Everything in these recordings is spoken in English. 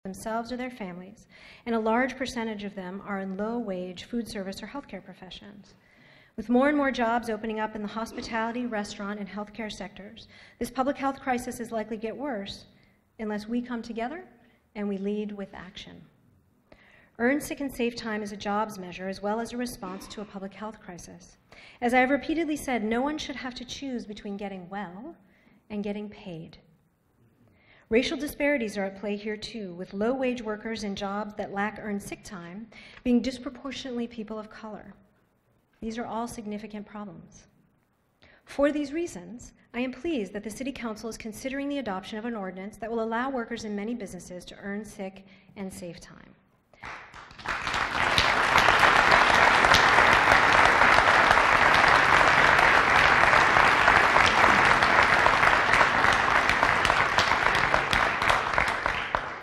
themselves or their families, and a large percentage of them are in low-wage food service or healthcare professions. With more and more jobs opening up in the hospitality, restaurant, and healthcare sectors, this public health crisis is likely to get worse unless we come together and we lead with action. Earned sick and safe time is a jobs measure as well as a response to a public health crisis. As I have repeatedly said, no one should have to choose between getting well and getting paid. Racial disparities are at play here too, with low-wage workers in jobs that lack earned sick time being disproportionately people of color. These are all significant problems. For these reasons, I am pleased that the City Council is considering the adoption of an ordinance that will allow workers in many businesses to earn sick and safe time.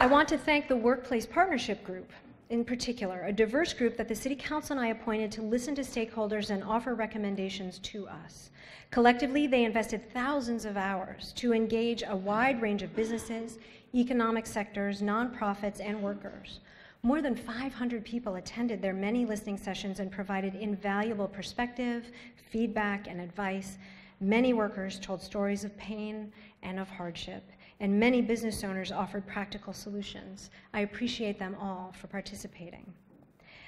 I want to thank the Workplace Partnership Group, in particular, a diverse group that the City Council and I appointed to listen to stakeholders and offer recommendations to us. Collectively, they invested thousands of hours to engage a wide range of businesses, economic sectors, nonprofits, and workers. More than 500 people attended their many listening sessions and provided invaluable perspective, feedback, and advice. Many workers told stories of pain and of hardship, and many business owners offered practical solutions. I appreciate them all for participating.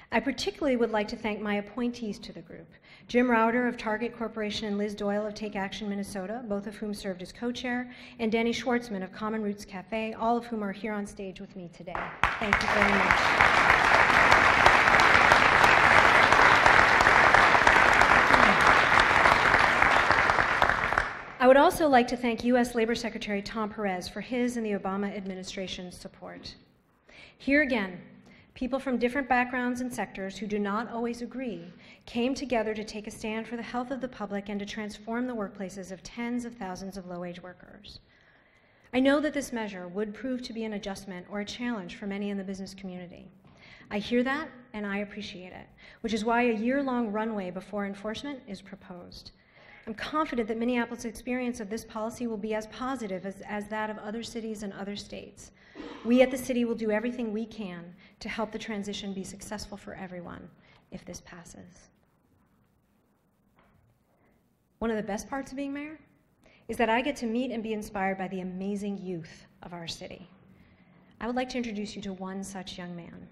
I particularly would like to thank my appointees to the group, Jim Rauter of Target Corporation and Liz Doyle of Take Action Minnesota, both of whom served as co-chair, and Danny Schwartzman of Common Roots Cafe, all of whom are here on stage with me today. Thank you very much. I would also like to thank U.S. Labor Secretary Tom Perez for his and the Obama administration's support. Here again, people from different backgrounds and sectors who do not always agree came together to take a stand for the health of the public and to transform the workplaces of tens of thousands of low-wage workers. I know that this measure would prove to be an adjustment or a challenge for many in the business community. I hear that and I appreciate it, which is why a year-long runway before enforcement is proposed. I'm confident that Minneapolis' experience of this policy will be as positive as that of other cities and other states. We at the city will do everything we can to help the transition be successful for everyone if this passes. One of the best parts of being mayor is that I get to meet and be inspired by the amazing youth of our city. I would like to introduce you to one such young man.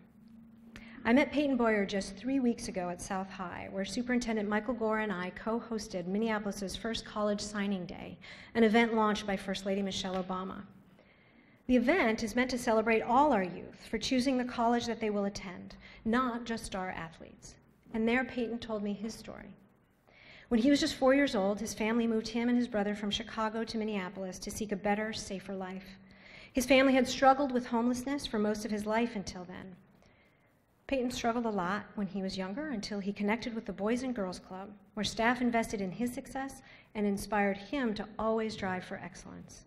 I met Peyton Boyer just 3 weeks ago at South High, where Superintendent Michael Gore and I co-hosted Minneapolis' first College Signing Day, an event launched by First Lady Michelle Obama. The event is meant to celebrate all our youth for choosing the college that they will attend, not just star athletes. And there Peyton told me his story. When he was just 4 years old, his family moved him and his brother from Chicago to Minneapolis to seek a better, safer life. His family had struggled with homelessness for most of his life until then. Peyton struggled a lot when he was younger until he connected with the Boys and Girls Club, where staff invested in his success and inspired him to always strive for excellence.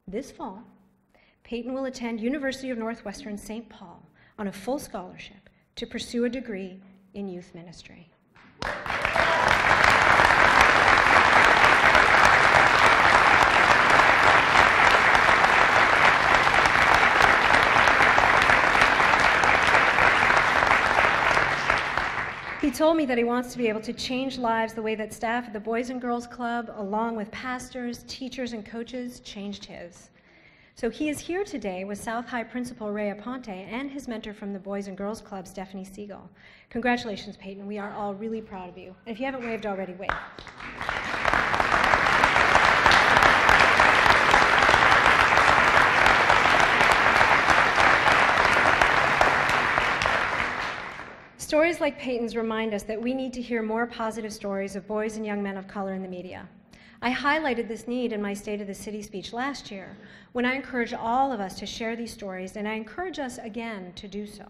This fall, Peyton will attend University of Northwestern St. Paul on a full scholarship to pursue a degree in youth ministry. He told me that he wants to be able to change lives the way that staff at the Boys and Girls Club, along with pastors, teachers, and coaches, changed his. So he is here today with South High Principal Ray Aponte and his mentor from the Boys and Girls Club, Stephanie Siegel. Congratulations, Peyton. We are all really proud of you. And if you haven't waved already, wave. Stories like Peyton's remind us that we need to hear more positive stories of boys and young men of color in the media. I highlighted this need in my State of the City speech last year when I encouraged all of us to share these stories, and I encourage us again to do so.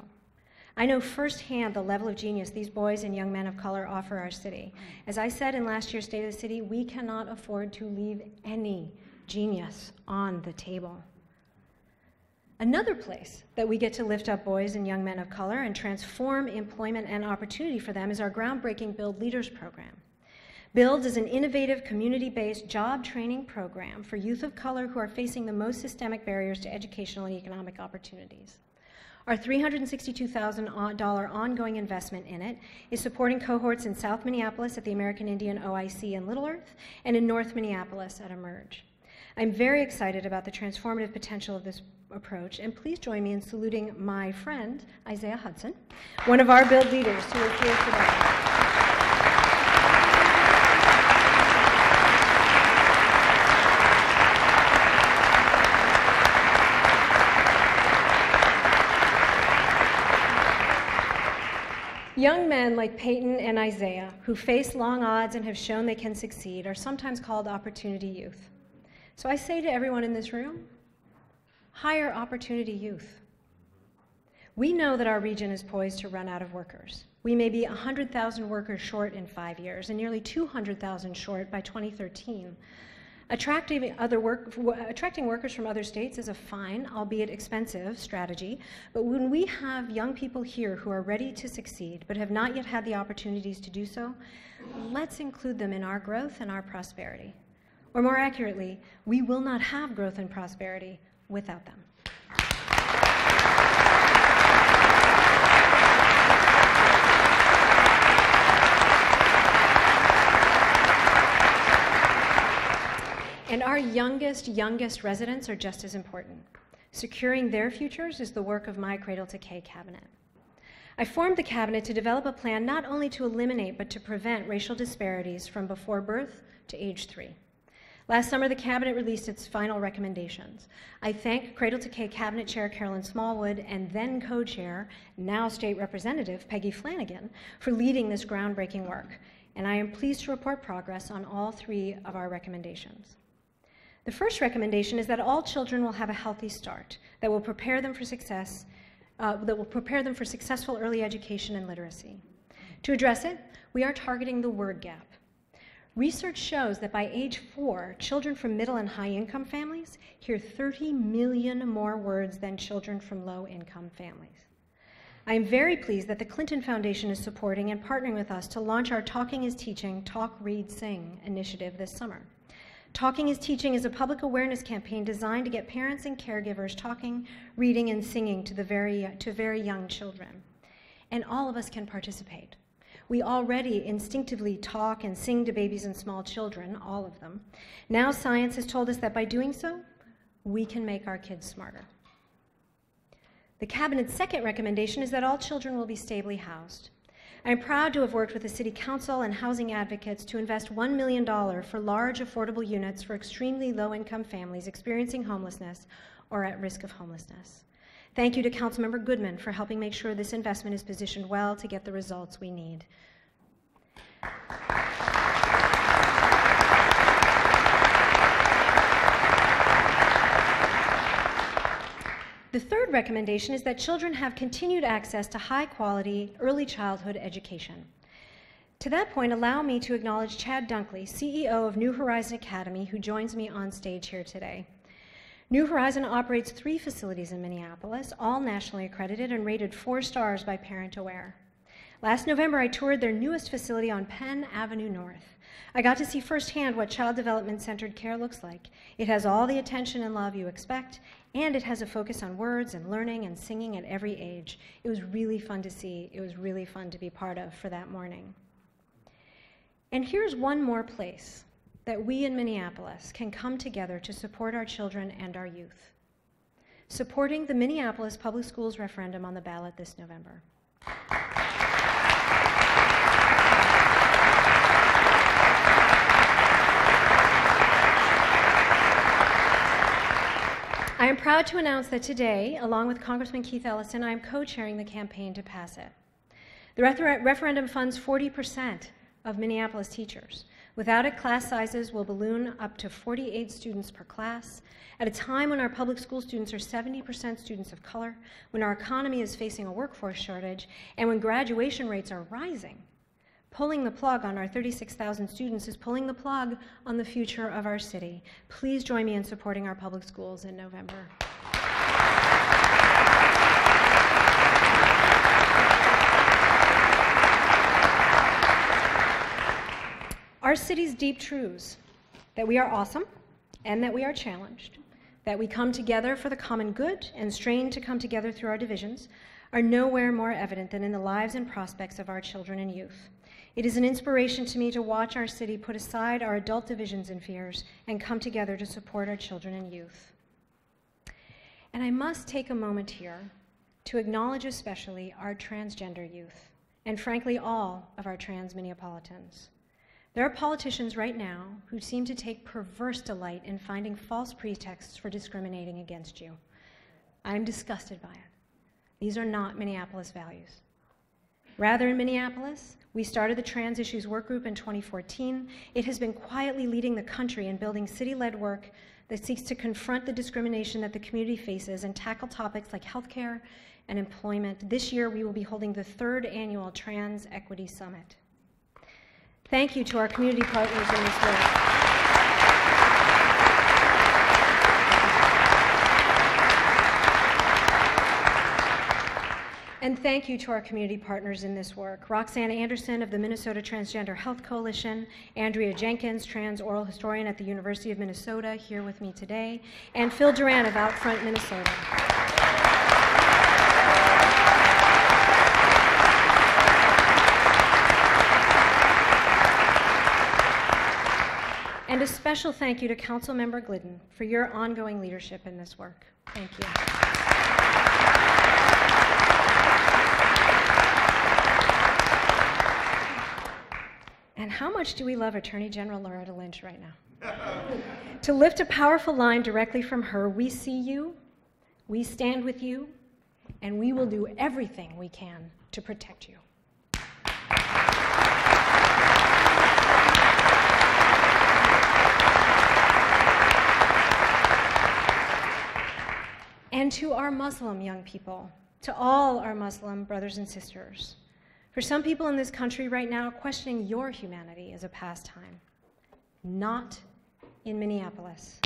I know firsthand the level of genius these boys and young men of color offer our city. As I said in last year's State of the City, we cannot afford to leave any genius on the table. Another place that we get to lift up boys and young men of color and transform employment and opportunity for them is our groundbreaking Build Leaders program. BUILD is an innovative, community-based job training program for youth of color who are facing the most systemic barriers to educational and economic opportunities. Our $362,000 ongoing investment in it is supporting cohorts in South Minneapolis at the American Indian OIC in Little Earth and in North Minneapolis at Emerge. I'm very excited about the transformative potential of this approach, and please join me in saluting my friend, Isaiah Hudson, one of our BUILD leaders who is here today. Young men like Peyton and Isaiah, who face long odds and have shown they can succeed, are sometimes called opportunity youth. So I say to everyone in this room, hire opportunity youth. We know that our region is poised to run out of workers. We may be 100,000 workers short in 5 years and nearly 200,000 short by 2013. Attracting workers from other states is a fine, albeit expensive, strategy, but when we have young people here who are ready to succeed but have not yet had the opportunities to do so, let's include them in our growth and our prosperity. Or more accurately, we will not have growth and prosperity without them. And our youngest residents are just as important. Securing their futures is the work of my Cradle to K cabinet. I formed the cabinet to develop a plan not only to eliminate but to prevent racial disparities from before birth to age 3. Last summer, the cabinet released its final recommendations. I thank Cradle to K cabinet chair Carolyn Smallwood and then co-chair, now state representative Peggy Flanagan, for leading this groundbreaking work. And I am pleased to report progress on all 3 of our recommendations. The first recommendation is that all children will have a healthy start that will prepare them for success, successful early education and literacy. To address it, we are targeting the word gap. Research shows that by age 4, children from middle and high-income families hear 30 million more words than children from low-income families. I am very pleased that the Clinton Foundation is supporting and partnering with us to launch our Talking is Teaching, Talk, Read, Sing initiative this summer. Talking is Teaching is a public awareness campaign designed to get parents and caregivers talking, reading, and singing to very young children. And all of us can participate. We already instinctively talk and sing to babies and small children, all of them. Now science has told us that by doing so, we can make our kids smarter. The Cabinet's second recommendation is that all children will be stably housed. I am proud to have worked with the City Council and housing advocates to invest $1 million for large, affordable units for extremely low-income families experiencing homelessness or at risk of homelessness. Thank you to Councilmember Goodman for helping make sure this investment is positioned well to get the results we need. The third recommendation is that children have continued access to high-quality early childhood education. To that point, allow me to acknowledge Chad Dunkley, CEO of New Horizon Academy, who joins me on stage here today. New Horizon operates 3 facilities in Minneapolis, all nationally accredited and rated 4 stars by Parent Aware. Last November, I toured their newest facility on Penn Avenue North. I got to see firsthand what child development-centered care looks like. It has all the attention and love you expect, and it has a focus on words and learning and singing at every age. It was really fun to see. It was really fun to be part of for that morning. And here's one more place that we in Minneapolis can come together to support our children and our youth. Supporting the Minneapolis Public Schools referendum on the ballot this November. I am proud to announce that today, along with Congressman Keith Ellison, I am co-chairing the campaign to pass it. The referendum funds 40% of Minneapolis teachers. Without it, class sizes will balloon up to 48 students per class. At a time when our public school students are 70% students of color, when our economy is facing a workforce shortage, and when graduation rates are rising, pulling the plug on our 36,000 students is pulling the plug on the future of our city. Please join me in supporting our public schools in November. Our city's deep truths, that we are awesome and that we are challenged, that we come together for the common good and strain to come together through our divisions, are nowhere more evident than in the lives and prospects of our children and youth. It is an inspiration to me to watch our city put aside our adult divisions and fears and come together to support our children and youth. And I must take a moment here to acknowledge especially our transgender youth, and frankly all of our trans Minneapolitans. There are politicians right now who seem to take perverse delight in finding false pretexts for discriminating against you. I'm disgusted by it. These are not Minneapolis values. Rather, in Minneapolis, we started the Trans Issues Work Group in 2014. It has been quietly leading the country in building city-led work that seeks to confront the discrimination that the community faces and tackle topics like healthcare and employment. This year, we will be holding the 3rd annual Trans Equity Summit. Thank you to our community partners in this work. And thank you to our community partners in this work. Roxanne Anderson of the Minnesota Transgender Health Coalition, Andrea Jenkins, trans oral historian at the University of Minnesota, here with me today, and Phil Duran of Outfront Minnesota. And a special thank you to Councilmember Glidden for your ongoing leadership in this work. Thank you. And how much do we love Attorney General Loretta Lynch right now? To lift a powerful line directly from her, we see you, we stand with you, and we will do everything we can to protect you. And to our Muslim young people, to all our Muslim brothers and sisters, for some people in this country right now, questioning your humanity is a pastime. Not in Minneapolis.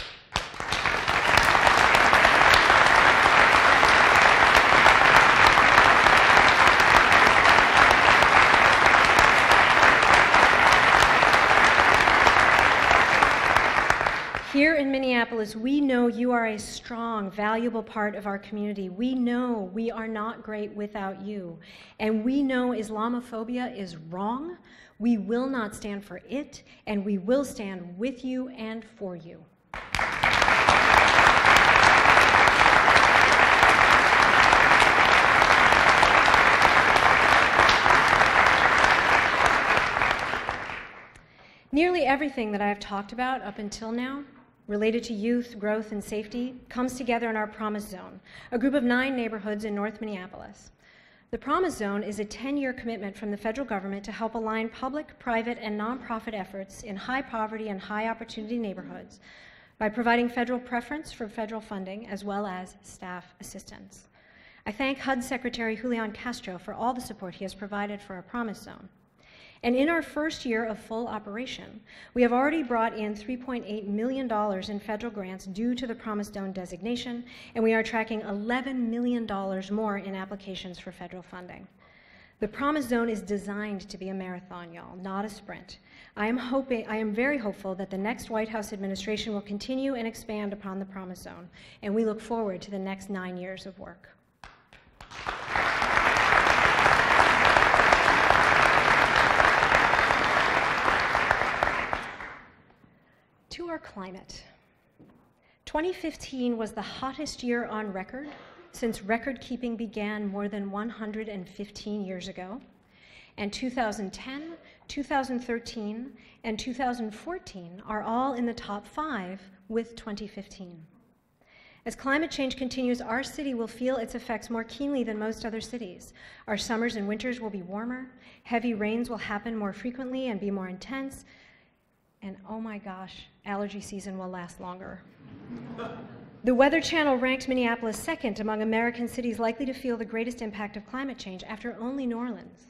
Here in Minneapolis, we know you are a strong, valuable part of our community. We know we are not great without you. And we know Islamophobia is wrong. We will not stand for it, and we will stand with you and for you. Nearly everything that I have talked about up until now related to youth, growth, and safety comes together in our Promise Zone, a group of 9 neighborhoods in North Minneapolis. The Promise Zone is a 10-year commitment from the federal government to help align public, private, and nonprofit efforts in high poverty and high opportunity neighborhoods by providing federal preference for federal funding as well as staff assistance. I thank HUD Secretary Julian Castro for all the support he has provided for our Promise Zone. And in our first year of full operation, we have already brought in $3.8 million in federal grants due to the Promise Zone designation, and we are tracking $11 million more in applications for federal funding. The Promise Zone is designed to be a marathon, y'all, not a sprint. I am very hopeful that the next White House administration will continue and expand upon the Promise Zone, and we look forward to the next 9 years of work. To our climate. 2015 was the hottest year on record since record keeping began more than 115 years ago, and 2010, 2013, and 2014 are all in the top 5 with 2015. As climate change continues, our city will feel its effects more keenly than most other cities. Our summers and winters will be warmer, heavy rains will happen more frequently and be more intense, and oh my gosh, allergy season will last longer. The Weather Channel ranked Minneapolis second among American cities likely to feel the greatest impact of climate change, after only New Orleans.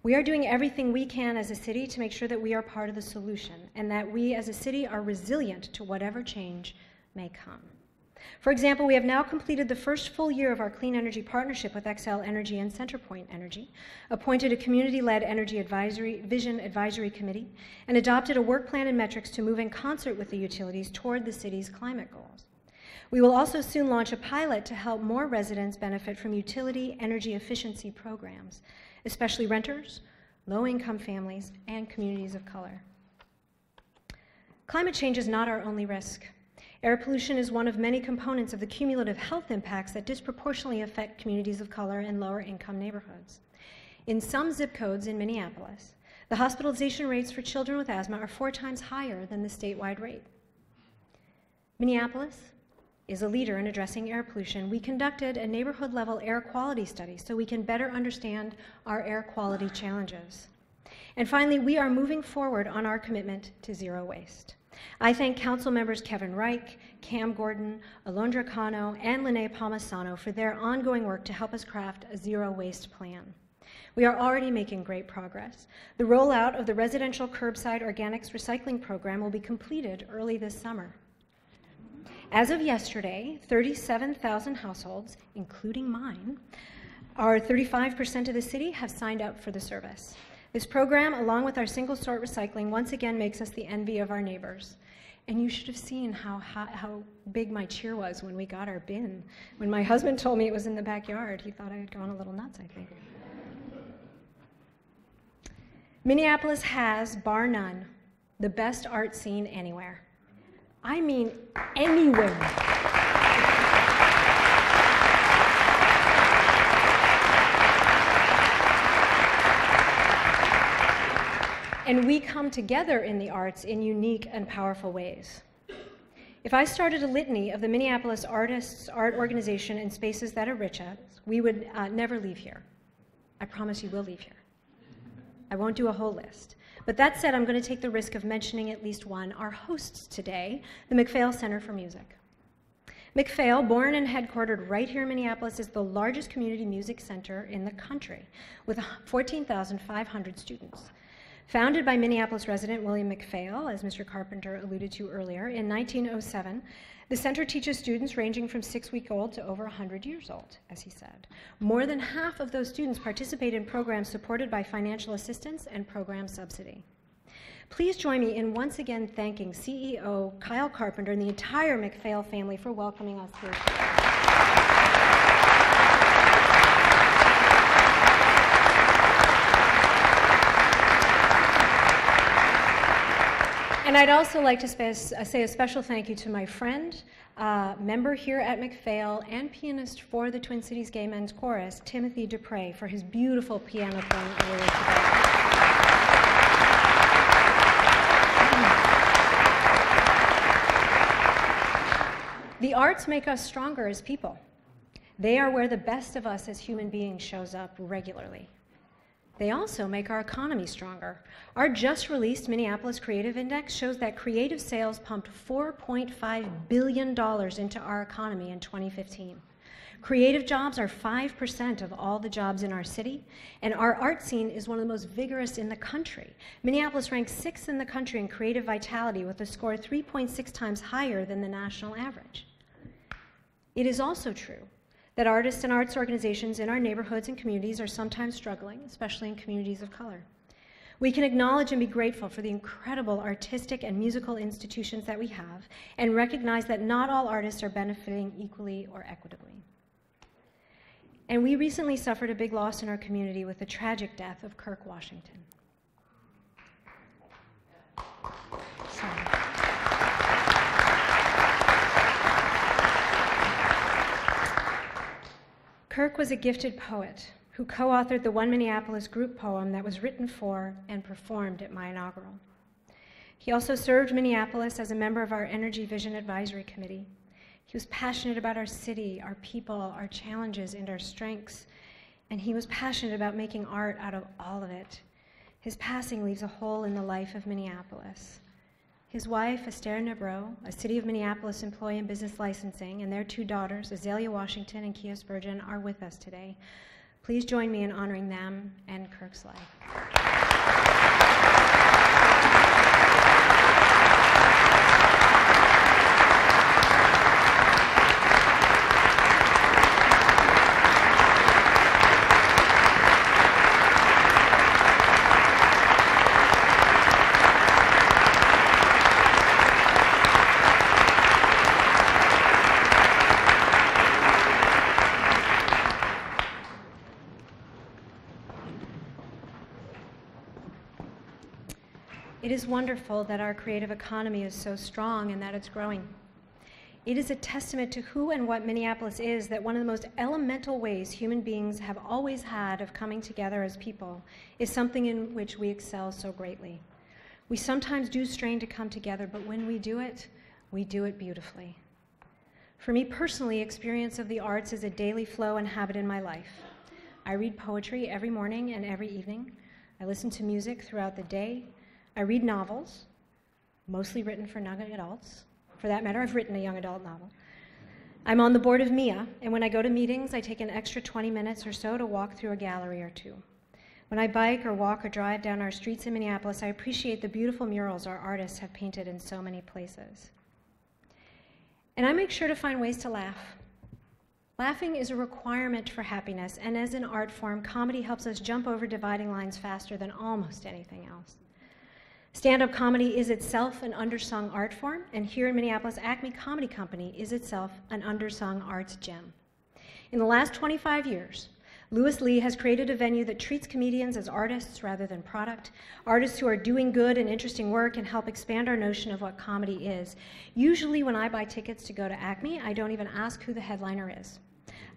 We are doing everything we can as a city to make sure that we are part of the solution and that we as a city are resilient to whatever change may come. For example, we have now completed the first full year of our clean energy partnership with Xcel Energy and Centerpoint Energy, appointed a community-led energy vision advisory committee, and adopted a work plan and metrics to move in concert with the utilities toward the city's climate goals. We will also soon launch a pilot to help more residents benefit from utility energy efficiency programs, especially renters, low-income families, and communities of color. Climate change is not our only risk. Air pollution is one of many components of the cumulative health impacts that disproportionately affect communities of color and lower-income neighborhoods. In some zip codes in Minneapolis, the hospitalization rates for children with asthma are 4 times higher than the statewide rate. Minneapolis is a leader in addressing air pollution. We conducted a neighborhood-level air quality study so we can better understand our air quality challenges. And finally, we are moving forward on our commitment to zero waste. I thank Council members Kevin Reich, Cam Gordon, Alondra Cano, and Lene Palmisano for their ongoing work to help us craft a zero waste plan. We are already making great progress. The rollout of the residential curbside organics recycling program will be completed early this summer. As of yesterday, 37,000 households, including mine, our 35% of the city have signed up for the service. This program, along with our single-sort recycling, once again makes us the envy of our neighbors. And you should have seen how big my cheer was when we got our bin. When my husband told me it was in the backyard, he thought I had gone a little nuts, I think. Minneapolis has, bar none, the best art scene anywhere. I mean, anywhere. And we come together in the arts in unique and powerful ways. If I started a litany of the Minneapolis Artists Art Organization and spaces that enrich us, we would never leave here. I promise you we'll leave here. I won't do a whole list. But that said, I'm going to take the risk of mentioning at least one, our hosts today, the MacPhail Center for Music. MacPhail, born and headquartered right here in Minneapolis, is the largest community music center in the country, with 14,500 students. Founded by Minneapolis resident William MacPhail, as Mr. Carpenter alluded to earlier, in 1907, the center teaches students ranging from 6-week-old to over 100 years old, as he said. More than half of those students participate in programs supported by financial assistance and program subsidy. Please join me in once again thanking CEO Kyle Carpenter and the entire MacPhail family for welcoming us here today. And I'd also like to say a special thank you to my friend, member here at MacPhail, and pianist for the Twin Cities Gay Men's Chorus, Timothy Dupre, for his beautiful piano playing earlier today. The arts make us stronger as people. They are where the best of us as human beings shows up regularly. They also make our economy stronger. Our just-released Minneapolis Creative Index shows that creative sales pumped $4.5 billion into our economy in 2015. Creative jobs are 5% of all the jobs in our city, and our art scene is one of the most vigorous in the country. Minneapolis ranks 6th in the country in creative vitality, with a score 3.6 times higher than the national average. It is also true that artists and arts organizations in our neighborhoods and communities are sometimes struggling, especially in communities of color. We can acknowledge and be grateful for the incredible artistic and musical institutions that we have, and recognize that not all artists are benefiting equally or equitably. And we recently suffered a big loss in our community with the tragic death of Kirk Washington. Sorry. Kirk was a gifted poet who co-authored the One Minneapolis group poem that was written for and performed at my inaugural. He also served Minneapolis as a member of our Energy Vision Advisory Committee. He was passionate about our city, our people, our challenges, and our strengths, and he was passionate about making art out of all of it. His passing leaves a hole in the life of Minneapolis. His wife, Esther Nebro, a City of Minneapolis employee in business licensing, and their 2 daughters, Azalea Washington and Kia Spurgeon, are with us today. Please join me in honoring them and Kirk's life. It is wonderful that our creative economy is so strong and that it's growing. It is a testament to who and what Minneapolis is that one of the most elemental ways human beings have always had of coming together as people is something in which we excel so greatly. We sometimes do strain to come together, but when we do it beautifully. For me personally, experience of the arts is a daily flow and habit in my life. I read poetry every morning and every evening. I listen to music throughout the day. I read novels, mostly written for young adults. For that matter, I've written a young adult novel. I'm on the board of MIA, and when I go to meetings, I take an extra 20 minutes or so to walk through a gallery or two. When I bike or walk or drive down our streets in Minneapolis, I appreciate the beautiful murals our artists have painted in so many places. And I make sure to find ways to laugh. Laughing is a requirement for happiness, and as an art form, comedy helps us jump over dividing lines faster than almost anything else. Stand-up comedy is itself an undersung art form, and here in Minneapolis, Acme Comedy Company is itself an undersung arts gem. In the last 25 years, Louis Lee has created a venue that treats comedians as artists rather than product, artists who are doing good and interesting work and help expand our notion of what comedy is. Usually when I buy tickets to go to Acme, I don't even ask who the headliner is.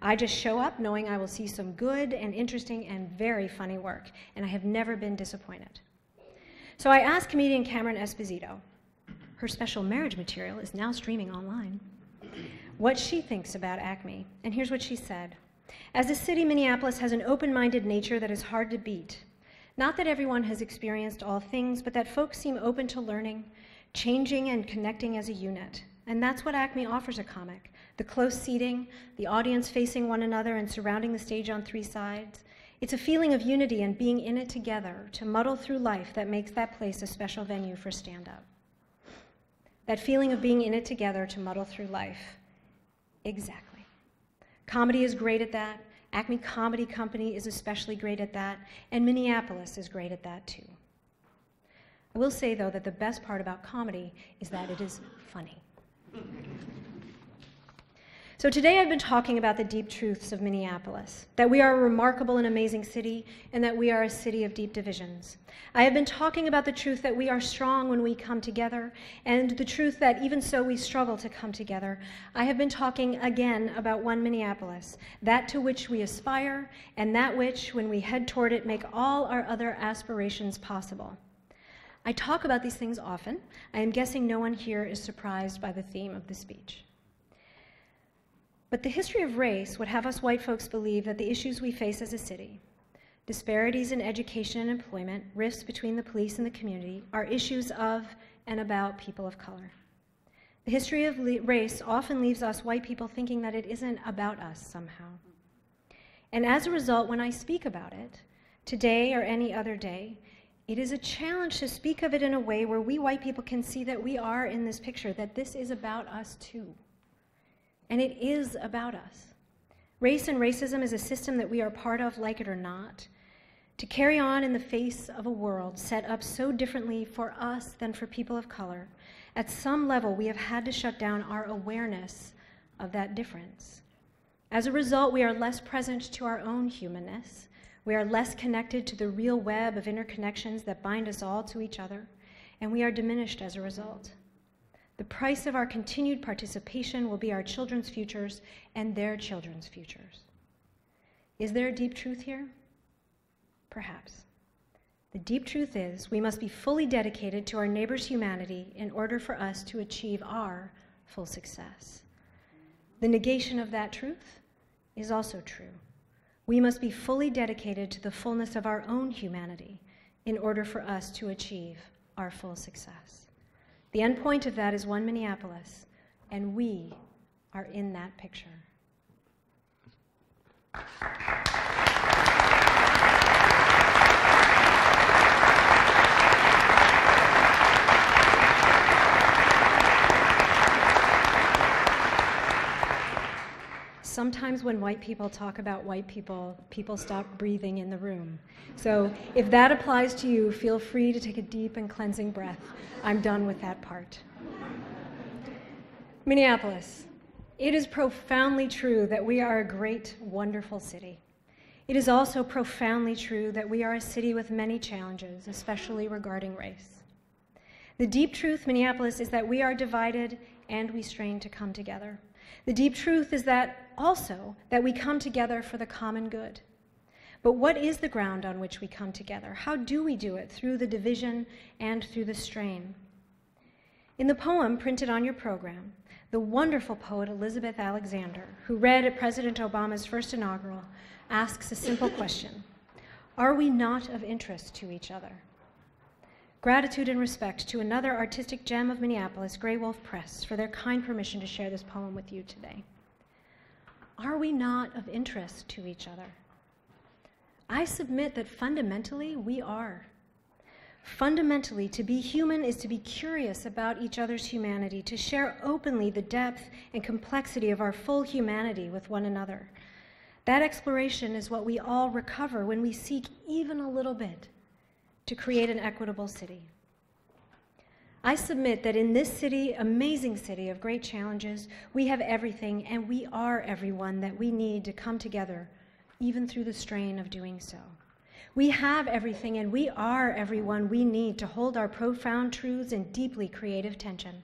I just show up knowing I will see some good and interesting and very funny work, and I have never been disappointed. So I asked comedian Cameron Esposito, her special marriage material is now streaming online, what she thinks about Acme. And here's what she said. As a city, Minneapolis has an open-minded nature that is hard to beat. Not that everyone has experienced all things, but that folks seem open to learning, changing and connecting as a unit. And that's what Acme offers a comic. The close seating, the audience facing one another and surrounding the stage on three sides. It's a feeling of unity and being in it together to muddle through life that makes that place a special venue for stand-up. That feeling of being in it together to muddle through life. Exactly. Comedy is great at that. Acme Comedy Company is especially great at that. And Minneapolis is great at that too. I will say, though, that the best part about comedy is that it is funny. So today I've been talking about the deep truths of Minneapolis, that we are a remarkable and amazing city, and that we are a city of deep divisions. I have been talking about the truth that we are strong when we come together, and the truth that even so we struggle to come together. I have been talking again about one Minneapolis, that to which we aspire, and that which, when we head toward it, make all our other aspirations possible. I talk about these things often. I am guessing no one here is surprised by the theme of the speech. But the history of race would have us white folks believe that the issues we face as a city, disparities in education and employment, rifts between the police and the community, are issues of and about people of color. The history of race often leaves us white people thinking that it isn't about us somehow. And as a result, when I speak about it, today or any other day, it is a challenge to speak of it in a way where we white people can see that we are in this picture, that this is about us too. And it is about us. Race and racism is a system that we are part of, like it or not. To carry on in the face of a world set up so differently for us than for people of color, at some level we have had to shut down our awareness of that difference. As a result, we are less present to our own humanness. We are less connected to the real web of interconnections that bind us all to each other, and we are diminished as a result. The price of our continued participation will be our children's futures and their children's futures. Is there a deep truth here? Perhaps. The deep truth is we must be fully dedicated to our neighbor's humanity in order for us to achieve our full success. The negation of that truth is also true. We must be fully dedicated to the fullness of our own humanity in order for us to achieve our full success. The end point of that is one Minneapolis, and we are in that picture. Sometimes when white people talk about white people, people stop breathing in the room. So if that applies to you, feel free to take a deep and cleansing breath. I'm done with that part. Minneapolis. It is profoundly true that we are a great, wonderful city. It is also profoundly true that we are a city with many challenges, especially regarding race. The deep truth, Minneapolis, is that we are divided and we strain to come together. The deep truth is that also that we come together for the common good. But what is the ground on which we come together? How do we do it? Through the division and through the strain. In the poem printed on your program, the wonderful poet Elizabeth Alexander, who read at President Obama's first inaugural, asks a simple question: are we not of interest to each other? Gratitude and respect to another artistic gem of Minneapolis, Grey Wolf Press, for their kind permission to share this poem with you today. Are we not of interest to each other? I submit that fundamentally we are. Fundamentally, to be human is to be curious about each other's humanity, to share openly the depth and complexity of our full humanity with one another. That exploration is what we all recover when we seek even a little bit to create an equitable city. I submit that in this city, amazing city of great challenges, we have everything and we are everyone that we need to come together, even through the strain of doing so. We have everything and we are everyone we need to hold our profound truths in deeply creative tension.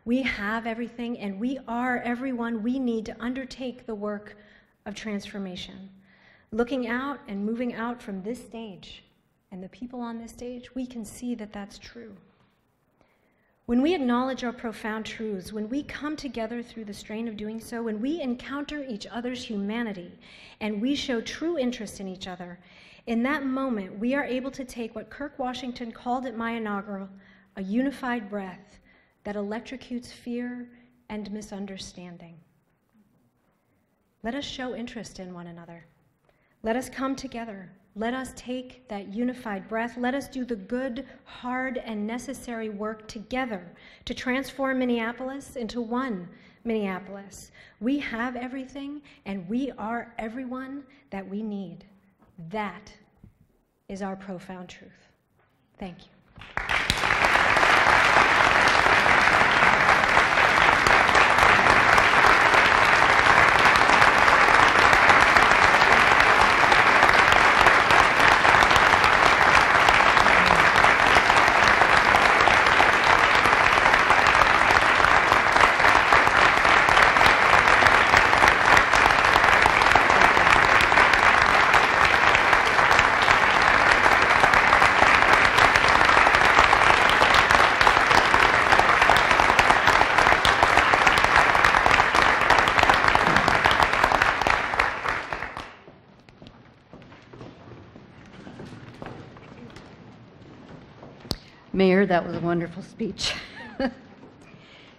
We have everything and we are everyone we need to undertake the work of transformation. Looking out and moving out from this stage and the people on this stage, we can see that that's true. When we acknowledge our profound truths, when we come together through the strain of doing so, when we encounter each other's humanity and we show true interest in each other, in that moment we are able to take what Kirk Washington called at my inaugural a unified breath that electrocutes fear and misunderstanding. Let us show interest in one another. Let us come together. Let us take that unified breath. Let us do the good, hard, and necessary work together to transform Minneapolis into one Minneapolis. We have everything, and we are everyone that we need. That is our profound truth. Thank you. Mayor, that was a wonderful speech.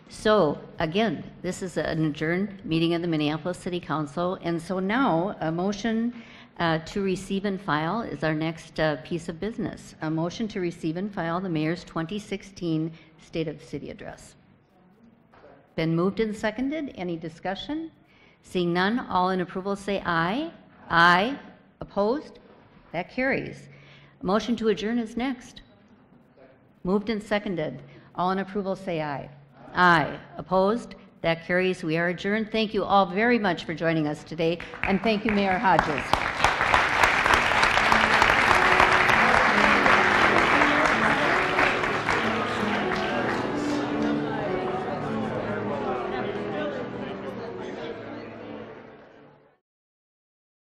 So again, this is an adjourned meeting of the Minneapolis City Council, and so now a motion to receive and file is our next piece of business. A motion to receive and file the mayor's 2016 State of the City Address. Been moved and seconded. Any discussion? Seeing none, all in approval say aye. Aye. Opposed? That carries. A motion to adjourn is next. Moved and seconded. All in approval say aye. Aye. Opposed? That carries. We are adjourned. Thank you all very much for joining us today, and thank you, Mayor Hodges.